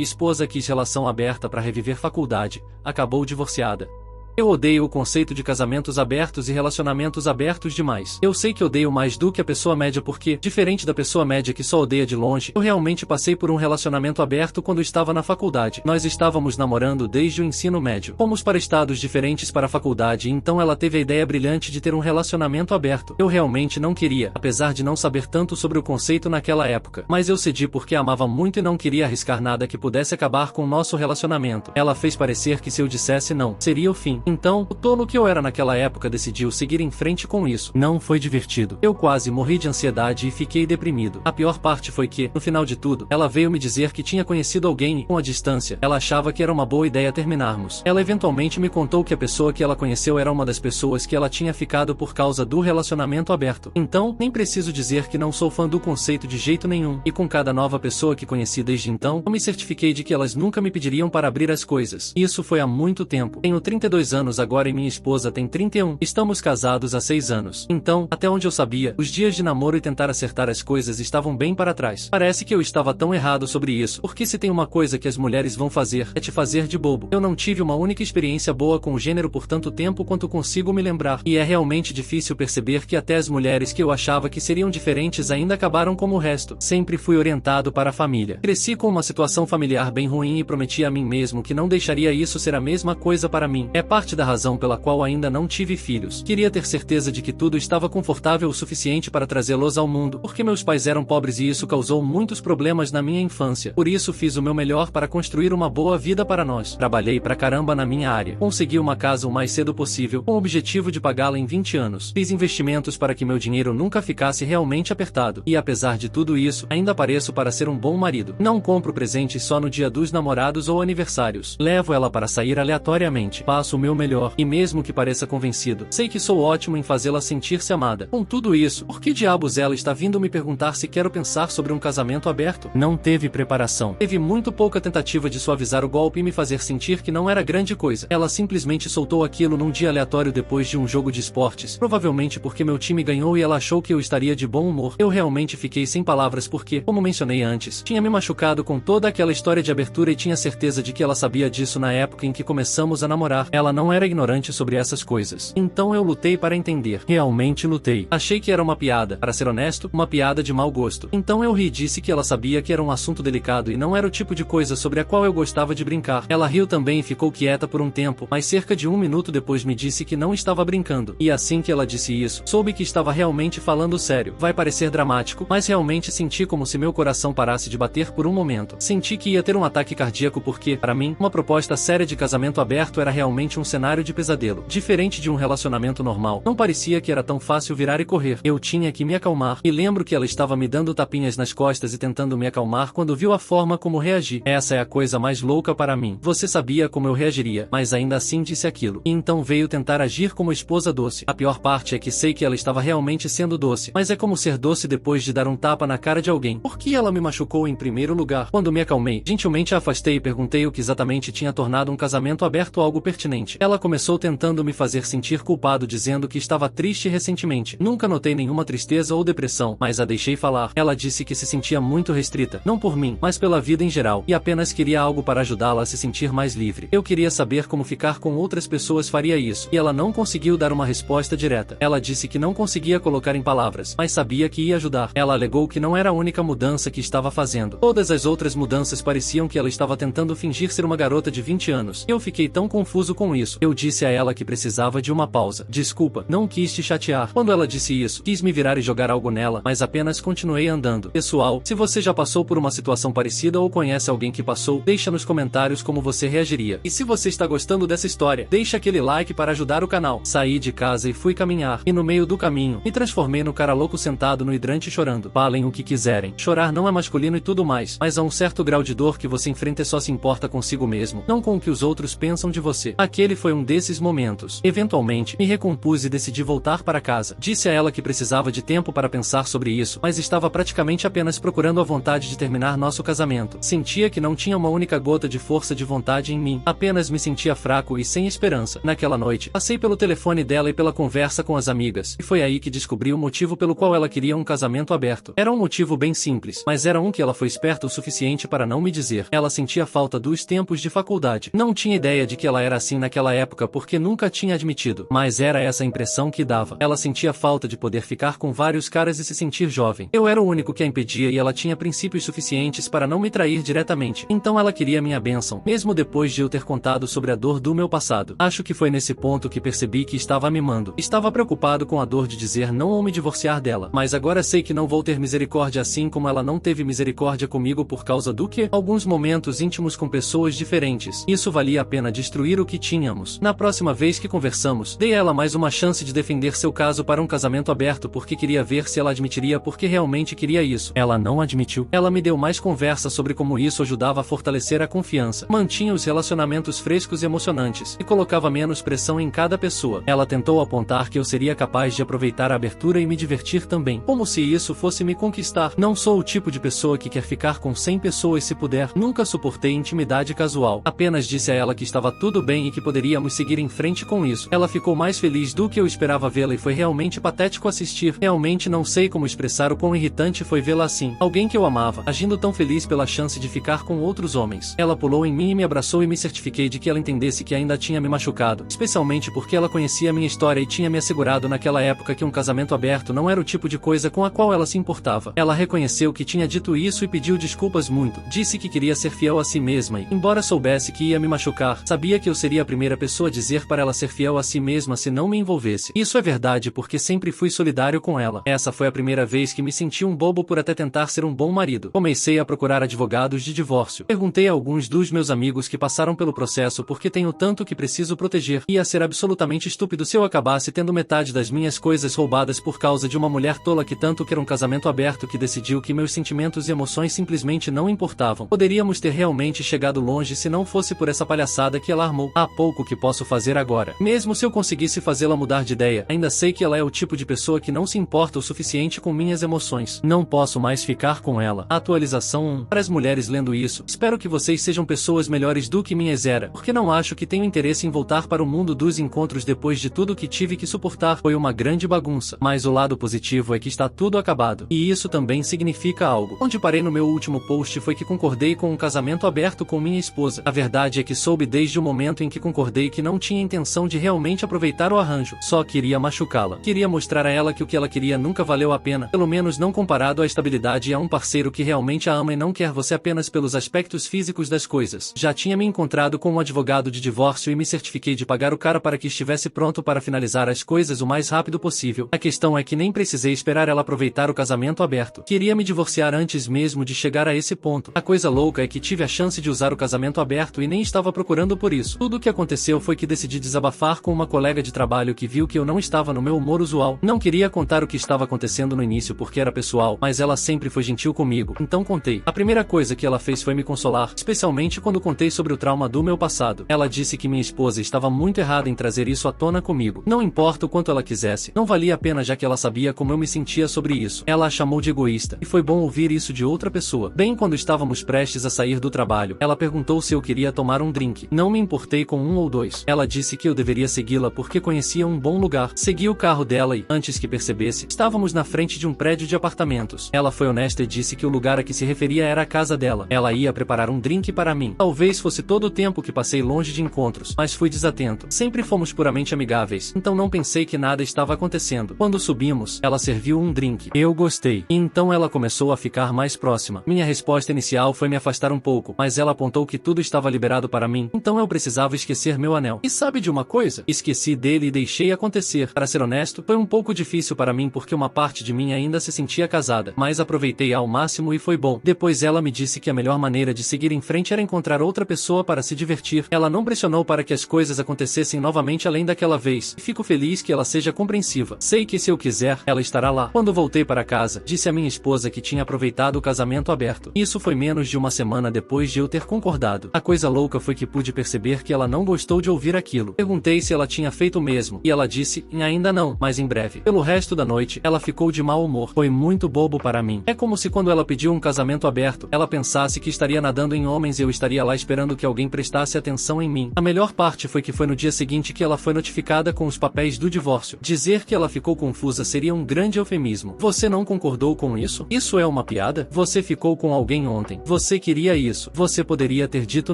Esposa quis relação aberta para reviver faculdade, acabou divorciada. Eu odeio o conceito de casamentos abertos e relacionamentos abertos demais. Eu sei que odeio mais do que a pessoa média porque, diferente da pessoa média que só odeia de longe, eu realmente passei por um relacionamento aberto quando estava na faculdade. Nós estávamos namorando desde o ensino médio. Fomos para estados diferentes para a faculdade e então ela teve a ideia brilhante de ter um relacionamento aberto. Eu realmente não queria, apesar de não saber tanto sobre o conceito naquela época. Mas eu cedi porque a amava muito e não queria arriscar nada que pudesse acabar com o nosso relacionamento. Ela fez parecer que se eu dissesse não, seria o fim. Então, o tolo que eu era naquela época decidiu seguir em frente com isso. Não foi divertido. Eu quase morri de ansiedade e fiquei deprimido. A pior parte foi que, no final de tudo, ela veio me dizer que tinha conhecido alguém e, com a distância, ela achava que era uma boa ideia terminarmos. Ela eventualmente me contou que a pessoa que ela conheceu era uma das pessoas que ela tinha ficado por causa do relacionamento aberto. Então, nem preciso dizer que não sou fã do conceito de jeito nenhum. E com cada nova pessoa que conheci desde então, eu me certifiquei de que elas nunca me pediriam para abrir as coisas. Isso foi há muito tempo. Tenho 32 anos agora e minha esposa tem 31. Estamos casados há 6 anos. Então, até onde eu sabia, os dias de namoro e tentar acertar as coisas estavam bem para trás. Parece que eu estava tão errado sobre isso, porque se tem uma coisa que as mulheres vão fazer, é te fazer de bobo. Eu não tive uma única experiência boa com o gênero por tanto tempo quanto consigo me lembrar. E é realmente difícil perceber que até as mulheres que eu achava que seriam diferentes ainda acabaram como o resto. Sempre fui orientado para a família. Cresci com uma situação familiar bem ruim e prometi a mim mesmo que não deixaria isso ser a mesma coisa para mim. É parte da razão pela qual ainda não tive filhos. Queria ter certeza de que tudo estava confortável o suficiente para trazê-los ao mundo, porque meus pais eram pobres e isso causou muitos problemas na minha infância. Por isso fiz o meu melhor para construir uma boa vida para nós. Trabalhei pra caramba na minha área. Consegui uma casa o mais cedo possível, com o objetivo de pagá-la em 20 anos. Fiz investimentos para que meu dinheiro nunca ficasse realmente apertado. E apesar de tudo isso, ainda pareço para ser um bom marido. Não compro presentes só no dia dos namorados ou aniversários. Levo ela para sair aleatoriamente. Faço o meu melhor. E mesmo que pareça convencido, sei que sou ótimo em fazê-la sentir-se amada. Com tudo isso, por que diabos ela está vindo me perguntar se quero pensar sobre um casamento aberto? Não teve preparação. Teve muito pouca tentativa de suavizar o golpe e me fazer sentir que não era grande coisa. Ela simplesmente soltou aquilo num dia aleatório depois de um jogo de esportes, provavelmente porque meu time ganhou e ela achou que eu estaria de bom humor. Eu realmente fiquei sem palavras porque, como mencionei antes, tinha me machucado com toda aquela história de abertura e tinha certeza de que ela sabia disso na época em que começamos a namorar. Ela não era ignorante sobre essas coisas. Então eu lutei para entender. Realmente lutei. Achei que era uma piada. Para ser honesto, uma piada de mau gosto. Então eu ri e disse que ela sabia que era um assunto delicado e não era o tipo de coisa sobre a qual eu gostava de brincar. Ela riu também e ficou quieta por um tempo, mas cerca de 1 minuto depois me disse que não estava brincando. E assim que ela disse isso, soube que estava realmente falando sério. Vai parecer dramático, mas realmente senti como se meu coração parasse de bater por um momento. Senti que ia ter um ataque cardíaco porque, para mim, uma proposta séria de casamento aberto era realmente um cenário de pesadelo. Diferente de um relacionamento normal, não parecia que era tão fácil virar e correr. Eu tinha que me acalmar, e lembro que ela estava me dando tapinhas nas costas e tentando me acalmar quando viu a forma como reagi. Essa é a coisa mais louca para mim. Você sabia como eu reagiria, mas ainda assim disse aquilo. E então veio tentar agir como esposa doce. A pior parte é que sei que ela estava realmente sendo doce, mas é como ser doce depois de dar um tapa na cara de alguém. Por que ela me machucou em primeiro lugar? Quando me acalmei, gentilmente a afastei e perguntei o que exatamente tinha tornado um casamento aberto algo pertinente. Ela começou tentando me fazer sentir culpado dizendo que estava triste recentemente. Nunca notei nenhuma tristeza ou depressão, mas a deixei falar. Ela disse que se sentia muito restrita, não por mim, mas pela vida em geral, e apenas queria algo para ajudá-la a se sentir mais livre. Eu queria saber como ficar com outras pessoas faria isso, e ela não conseguiu dar uma resposta direta. Ela disse que não conseguia colocar em palavras, mas sabia que ia ajudar. Ela alegou que não era a única mudança que estava fazendo. Todas as outras mudanças pareciam que ela estava tentando fingir ser uma garota de 20 anos. Eu fiquei tão confuso com isso. Eu disse a ela que precisava de uma pausa. Desculpa, não quis te chatear. Quando ela disse isso, quis me virar e jogar algo nela, mas apenas continuei andando. Pessoal, se você já passou por uma situação parecida ou conhece alguém que passou, deixa nos comentários como você reagiria. E se você está gostando dessa história, deixa aquele like para ajudar o canal. Saí de casa e fui caminhar, e no meio do caminho, me transformei no cara louco sentado no hidrante chorando. Falem o que quiserem. Chorar não é masculino e tudo mais, mas há um certo grau de dor que você enfrenta e só se importa consigo mesmo, não com o que os outros pensam de você. Aquele foi um desses momentos. Eventualmente, me recompus e decidi voltar para casa. Disse a ela que precisava de tempo para pensar sobre isso, mas estava praticamente apenas procurando a vontade de terminar nosso casamento. Sentia que não tinha uma única gota de força de vontade em mim, apenas me sentia fraco e sem esperança. Naquela noite, passei pelo telefone dela e pela conversa com as amigas, e foi aí que descobri o motivo pelo qual ela queria um casamento aberto. Era um motivo bem simples, mas era um que ela foi esperta o suficiente para não me dizer. Ela sentia falta dos tempos de faculdade. Não tinha ideia de que ela era assim naquela época porque nunca tinha admitido, mas era essa a impressão que dava. Ela sentia falta de poder ficar com vários caras e se sentir jovem. Eu era o único que a impedia e ela tinha princípios suficientes para não me trair diretamente. Então ela queria minha bênção, mesmo depois de eu ter contado sobre a dor do meu passado. Acho que foi nesse ponto que percebi que estava mimando. Estava preocupado com a dor de dizer não ou me divorciar dela, mas agora sei que não vou ter misericórdia assim como ela não teve misericórdia comigo por causa do que? Alguns momentos íntimos com pessoas diferentes. Isso valia a pena destruir o que tínhamos. Na próxima vez que conversamos, dei a ela mais uma chance de defender seu caso para um casamento aberto porque queria ver se ela admitiria porque realmente queria isso. Ela não admitiu. Ela me deu mais conversa sobre como isso ajudava a fortalecer a confiança, mantinha os relacionamentos frescos e emocionantes, e colocava menos pressão em cada pessoa. Ela tentou apontar que eu seria capaz de aproveitar a abertura e me divertir também, como se isso fosse me conquistar. Não sou o tipo de pessoa que quer ficar com 100 pessoas se puder. Nunca suportei intimidade casual. Apenas disse a ela que estava tudo bem e que poderíamos seguir em frente com isso. Ela ficou mais feliz do que eu esperava vê-la e foi realmente patético assistir. Realmente não sei como expressar o quão irritante foi vê-la assim. Alguém que eu amava, agindo tão feliz pela chance de ficar com outros homens. Ela pulou em mim e me abraçou e me certifiquei de que ela entendesse que ainda tinha me machucado, especialmente porque ela conhecia minha história e tinha me assegurado naquela época que um casamento aberto não era o tipo de coisa com a qual ela se importava. Ela reconheceu que tinha dito isso e pediu desculpas muito. Disse que queria ser fiel a si mesma e, embora soubesse que ia me machucar, sabia que eu seria a primeira pessoa a dizer para ela ser fiel a si mesma se não me envolvesse. Isso é verdade porque sempre fui solidário com ela. Essa foi a primeira vez que me senti um bobo por até tentar ser um bom marido. Comecei a procurar advogados de divórcio. Perguntei a alguns dos meus amigos que passaram pelo processo porque tenho tanto que preciso proteger. Ia ser absolutamente estúpido se eu acabasse tendo metade das minhas coisas roubadas por causa de uma mulher tola que tanto quer um casamento aberto que decidiu que meus sentimentos e emoções simplesmente não importavam. Poderíamos ter realmente chegado longe se não fosse por essa palhaçada que ela armou. Há pouco que posso fazer agora. Mesmo se eu conseguisse fazê-la mudar de ideia, ainda sei que ela é o tipo de pessoa que não se importa o suficiente com minhas emoções. Não posso mais ficar com ela. Atualização 1. Para as mulheres lendo isso, espero que vocês sejam pessoas melhores do que minhas era, porque não acho que tenho interesse em voltar para o mundo dos encontros depois de tudo que tive que suportar. Foi uma grande bagunça, mas o lado positivo é que está tudo acabado. E isso também significa algo. Onde parei no meu último post foi que concordei com um casamento aberto com minha esposa. A verdade é que soube desde o momento em que concordei que não tinha intenção de realmente aproveitar o arranjo. Só queria machucá-la. Queria mostrar a ela que o que ela queria nunca valeu a pena, pelo menos não comparado à estabilidade e a um parceiro que realmente a ama e não quer você apenas pelos aspectos físicos das coisas. Já tinha me encontrado com um advogado de divórcio e me certifiquei de pagar o cara para que estivesse pronto para finalizar as coisas o mais rápido possível. A questão é que nem precisei esperar ela aproveitar o casamento aberto. Queria me divorciar antes mesmo de chegar a esse ponto. A coisa louca é que tive a chance de usar o casamento aberto e nem estava procurando por isso. Tudo o que aconteceu foi que decidi desabafar com uma colega de trabalho que viu que eu não estava no meu humor usual. Não queria contar o que estava acontecendo no início porque era pessoal, mas ela sempre foi gentil comigo, então contei. A primeira coisa que ela fez foi me consolar, especialmente quando contei sobre o trauma do meu passado. Ela disse que minha esposa estava muito errada em trazer isso à tona comigo. Não importa o quanto ela quisesse, não valia a pena já que ela sabia como eu me sentia sobre isso. Ela a chamou de egoísta, e foi bom ouvir isso de outra pessoa. Bem quando estávamos prestes a sair do trabalho, ela perguntou se eu queria tomar um drink. Não me importei com um ou dois. Ela disse que eu deveria segui-la porque conhecia um bom lugar. Segui o carro dela e, antes que percebesse, estávamos na frente de um prédio de apartamentos. Ela foi honesta e disse que o lugar a que se referia era a casa dela. Ela ia preparar um drink para mim. Talvez fosse todo o tempo que passei longe de encontros, mas fui desatento. Sempre fomos puramente amigáveis, então não pensei que nada estava acontecendo. Quando subimos, ela serviu um drink. Eu gostei. E então ela começou a ficar mais próxima. Minha resposta inicial foi me afastar um pouco, mas ela apontou que tudo estava liberado para mim, então eu precisava esquecer meu anel. E sabe de uma coisa? Esqueci dele e deixei acontecer. Para ser honesto, foi um pouco difícil para mim porque uma parte de mim ainda se sentia casada, mas aproveitei ao máximo e foi bom. Depois ela me disse que a melhor maneira de seguir em frente era encontrar outra pessoa para se divertir. Ela não pressionou para que as coisas acontecessem novamente além daquela vez, e fico feliz que ela seja compreensiva. Sei que se eu quiser, ela estará lá. Quando voltei para casa, disse a minha esposa que tinha aproveitado o casamento aberto. Isso foi menos de uma semana depois de eu ter concordado. A coisa louca foi que pude perceber que ela não gostou gostou de ouvir aquilo. Perguntei se ela tinha feito o mesmo, e ela disse, ainda não, mas em breve. Pelo resto da noite, ela ficou de mau humor. Foi muito bobo para mim. É como se quando ela pediu um casamento aberto, ela pensasse que estaria nadando em homens e eu estaria lá esperando que alguém prestasse atenção em mim. A melhor parte foi que foi no dia seguinte que ela foi notificada com os papéis do divórcio. Dizer que ela ficou confusa seria um grande eufemismo. Você não concordou com isso? Isso é uma piada? Você ficou com alguém ontem. Você queria isso. Você poderia ter dito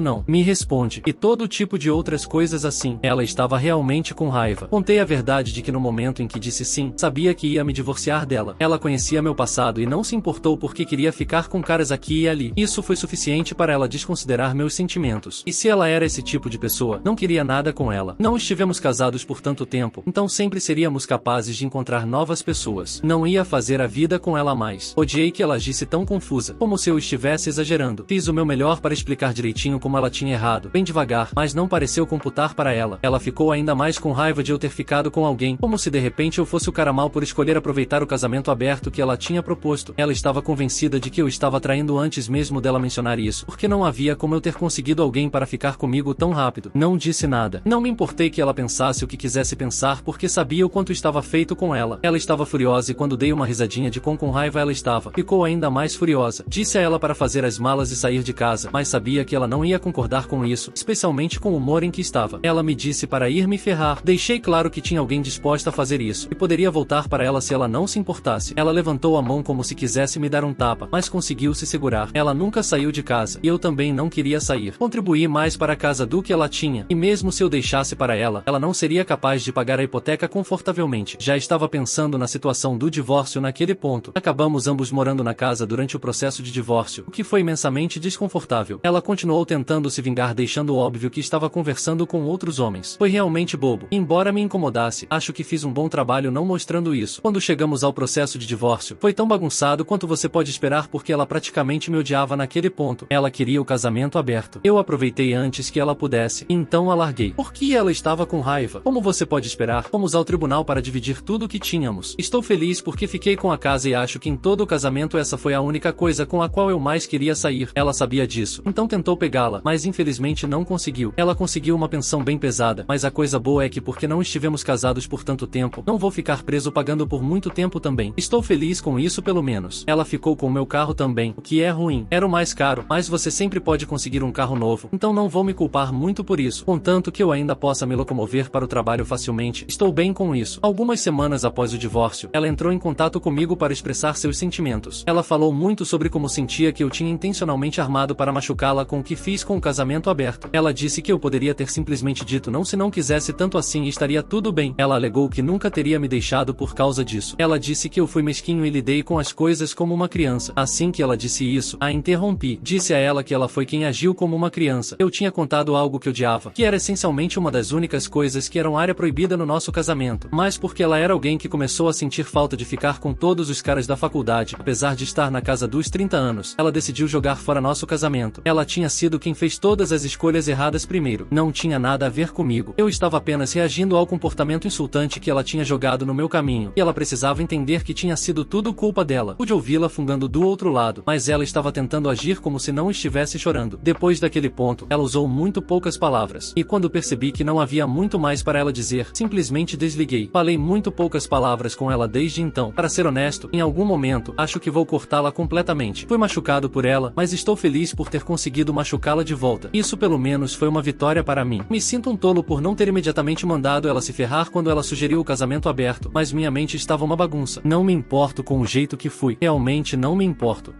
não. Me responde. E todo tipo de outras coisas assim. Ela estava realmente com raiva. Contei a verdade de que no momento em que disse sim, sabia que ia me divorciar dela. Ela conhecia meu passado e não se importou porque queria ficar com caras aqui e ali. Isso foi suficiente para ela desconsiderar meus sentimentos. E se ela era esse tipo de pessoa, não queria nada com ela. Não estivemos casados por tanto tempo, então sempre seríamos capazes de encontrar novas pessoas. Não ia fazer a vida com ela mais. Odiei que ela agisse tão confusa, como se eu estivesse exagerando. Fiz o meu melhor para explicar direitinho como ela tinha errado, bem devagar, mas não pareceu computar para ela. Ela ficou ainda mais com raiva de eu ter ficado com alguém, como se de repente eu fosse o cara mal por escolher aproveitar o casamento aberto que ela tinha proposto. Ela estava convencida de que eu estava traindo antes mesmo dela mencionar isso, porque não havia como eu ter conseguido alguém para ficar comigo tão rápido. Não disse nada. Não me importei que ela pensasse o que quisesse pensar porque sabia o quanto estava feito com ela. Ela estava furiosa e quando dei uma risadinha de quão com raiva ela estava, ficou ainda mais furiosa. Disse a ela para fazer as malas e sair de casa, mas sabia que ela não ia concordar com isso, especialmente com o humor em que estava. Ela me disse para ir me ferrar. Deixei claro que tinha alguém disposta a fazer isso, e poderia voltar para ela se ela não se importasse. Ela levantou a mão como se quisesse me dar um tapa, mas conseguiu se segurar. Ela nunca saiu de casa, e eu também não queria sair. Contribuí mais para a casa do que ela tinha, e mesmo se eu deixasse para ela não seria capaz de pagar a hipoteca confortavelmente. Já estava pensando na situação do divórcio naquele ponto. Acabamos ambos morando na casa durante o processo de divórcio, o que foi imensamente desconfortável. Ela continuou tentando se vingar, deixando óbvio que estava conversando com outros homens. Foi realmente bobo. Embora me incomodasse, acho que fiz um bom trabalho não mostrando isso. Quando chegamos ao processo de divórcio, foi tão bagunçado quanto você pode esperar porque ela praticamente me odiava naquele ponto. Ela queria o casamento aberto. Eu aproveitei antes que ela pudesse, então a larguei. Por que ela estava com raiva? Como você pode esperar? Fomos ao tribunal para dividir tudo o que tínhamos. Estou feliz porque fiquei com a casa e acho que em todo o casamento essa foi a única coisa com a qual eu mais queria sair. Ela sabia disso, então tentou pegá-la, mas infelizmente não conseguiu. Ela conseguiu uma pensão bem pesada, mas a coisa boa é que porque não estivemos casados por tanto tempo, não vou ficar preso pagando por muito tempo também. Estou feliz com isso pelo menos. Ela ficou com o meu carro também, o que é ruim. Era o mais caro, mas você sempre pode conseguir um carro novo, então não vou me culpar muito por isso, contanto que eu ainda possa me locomover para o trabalho facilmente. Estou bem com isso. Algumas semanas após o divórcio, ela entrou em contato comigo para expressar seus sentimentos. Ela falou muito sobre como sentia que eu tinha intencionalmente armado para machucá-la com o que fiz com o casamento aberto. Ela disse que eu poderia ter simplesmente dito não se não quisesse tanto assim e estaria tudo bem. Ela alegou que nunca teria me deixado por causa disso. Ela disse que eu fui mesquinho e lidei com as coisas como uma criança. Assim que ela disse isso, a interrompi. Disse a ela que ela foi quem agiu como uma criança. Eu tinha contado algo que odiava, que era essencialmente uma das únicas coisas que eram área proibida no nosso casamento, mas porque ela era alguém que começou a sentir falta de ficar com todos os caras da faculdade, apesar de estar na casa dos 30 anos, ela decidiu jogar fora nosso casamento. Ela tinha sido quem fez todas as escolhas erradas primeiro. Não tinha nada a ver comigo. Eu estava apenas reagindo ao comportamento insultante que ela tinha jogado no meu caminho, e ela precisava entender que tinha sido tudo culpa dela. Pude ouvi-la fungando do outro lado, mas ela estava tentando agir como se não estivesse chorando. Depois daquele ponto, ela usou muito poucas palavras, e quando percebi que não havia muito mais para ela dizer, simplesmente desliguei. Falei muito poucas palavras com ela desde então. Para ser honesto, em algum momento, acho que vou cortá-la completamente. Fui machucado por ela, mas estou feliz por ter conseguido machucá-la de volta. Isso pelo menos foi uma vitória para mim. Me sinto um tolo por não ter imediatamente mandado ela se ferrar quando ela sugeriu o casamento aberto, mas minha mente estava uma bagunça. Não me importo com o jeito que fui. Realmente não me importo.